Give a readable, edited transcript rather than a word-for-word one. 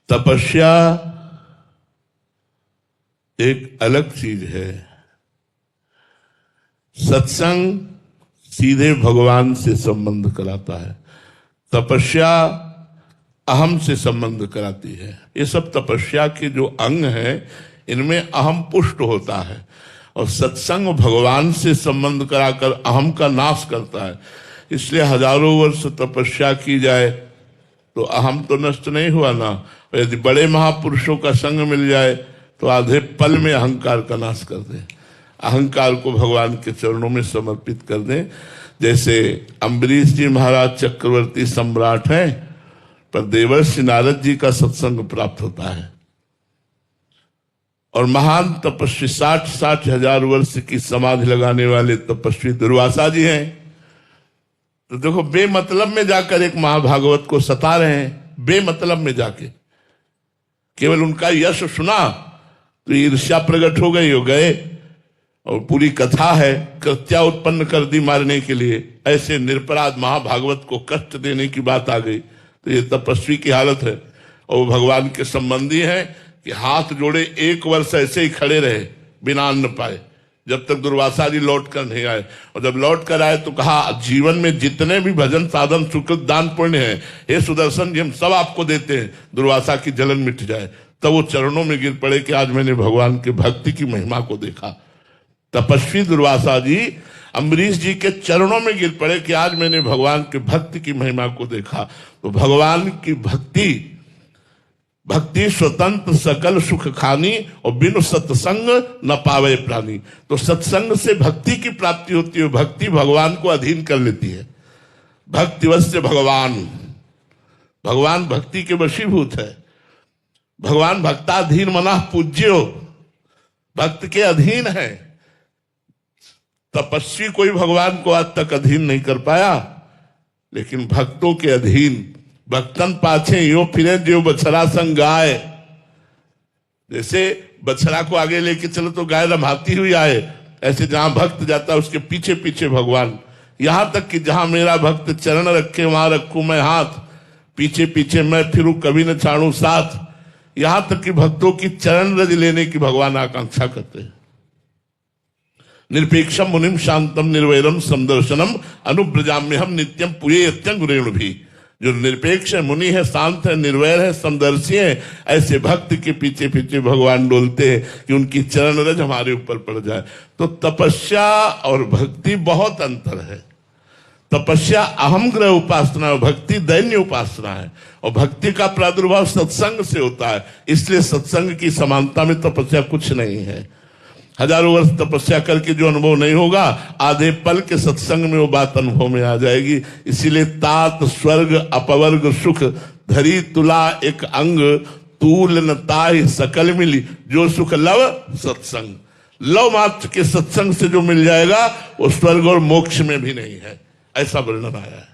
तपस्या एक अलग चीज है। सत्संग सीधे भगवान से संबंध कराता है, तपस्या अहम से संबंध कराती है। ये सब तपस्या के जो अंग हैं इनमें अहम पुष्ट होता है, और सत्संग भगवान से संबंध कराकर अहम का नाश करता है। इसलिए हजारों वर्ष तपस्या की जाए तो अहम तो नष्ट नहीं हुआ ना। और यदि बड़े महापुरुषों का संग मिल जाए तो आधे पल में अहंकार का नाश कर दें, अहंकार को भगवान के चरणों में समर्पित कर दें। जैसे अम्बरीश जी महाराज चक्रवर्ती सम्राट हैं, पर देवर्षि नारद जी का सत्संग प्राप्त होता है। और महान तपस्वी 60 हजार वर्ष की समाधि लगाने वाले तपस्वी दुर्वासा जी हैं। तो देखो, बेमतलब में जाकर एक महाभागवत को सता रहे हैं, बेमतलब में जाके केवल उनका यश सुना तो ईर्ष्या प्रकट हो गई, हो गए और पूरी कथा है, कृत्या उत्पन्न कर दी मारने के लिए। ऐसे निरपराध महाभागवत को कष्ट देने की बात आ गई, तो ये तपस्वी की हालत है। और वो भगवान के संबंधी हैं कि हाथ जोड़े 1 वर्ष ऐसे ही खड़े रहे बिना अन्न पाए, जब तक दुर्वासा जी लौट कर नहीं आए। और जब लौट कर आए तो कहा, जीवन में जितने भी भजन साधन सुकृत दान पुण्य है, हे सुदर्शन जी, हम सब आपको देते हैं, दुर्वासा की जलन मिट जाए। तब वो चरणों में गिर पड़े कि आज मैंने भगवान के भक्ति की महिमा को देखा। तपस्वी दुर्वासा जी अम्बरीश जी के चरणों में गिर पड़े कि आज मैंने भगवान के भक्ति की महिमा को देखा। तो भगवान की भक्ति स्वतंत्र सकल सुख खानी, और बिनु सत्संग न पावे प्राणी। तो सत्संग से भक्ति की प्राप्ति होती है, भक्ति भगवान को अधीन कर लेती है। भक्तिवश्य भगवान, भगवान भक्ति के वशीभूत है। भगवान भक्ताधीन मना पूज्यो, भक्त के अधीन है। तपस्वी कोई भगवान को आज तक अधीन नहीं कर पाया, लेकिन भक्तों के अधीन। भक्तन पाछे यो फिरे जो बछड़ा संग गाय, जैसे बछड़ा को आगे लेके चलो तो गाय रमाती हुई आए, ऐसे जहां भक्त जाता है उसके पीछे पीछे भगवान। यहां तक कि जहां मेरा भक्त चरण रखे वहां रखूं मैं हाथ, पीछे पीछे मैं फिरूं कभी न छाड़ू साथ। यहां तक कि भक्तों की चरण रज लेने की भगवान आकांक्षा करते हैं। निरपेक्षम मुनिम शांतम निर्वैरम समदर्शनम अनुब्रजाम्यहम नित्यम पुयेत्यं गुरेणु भी। जो निरपेक्ष है, मुनि है, शांत है, निर्वैर है, समदर्शी है, ऐसे भक्त के पीछे पीछे भगवान डोलते हैं कि उनकी चरण रज हमारे ऊपर पड़ जाए। तो तपस्या और भक्ति बहुत अंतर है। तपस्या अहम ग्रह उपासना है, भक्ति दैन्य उपासना है। और भक्ति का प्रादुर्भाव सत्संग से होता है, इसलिए सत्संग की समानता में तपस्या कुछ नहीं है। हजारों वर्ष तपस्या करके जो अनुभव नहीं होगा, आधे पल के सत्संग में वो बात अनुभव में आ जाएगी। इसीलिए तात स्वर्ग अपवर्ग सुख धरी तुला एक अंग, तूल न ताहि सकल मिली, जो सुख लव सत्संग। लव मात्र के सत्संग से जो मिल जाएगा वो स्वर्ग और मोक्ष में भी नहीं है, ऐसा वर्णन आया है।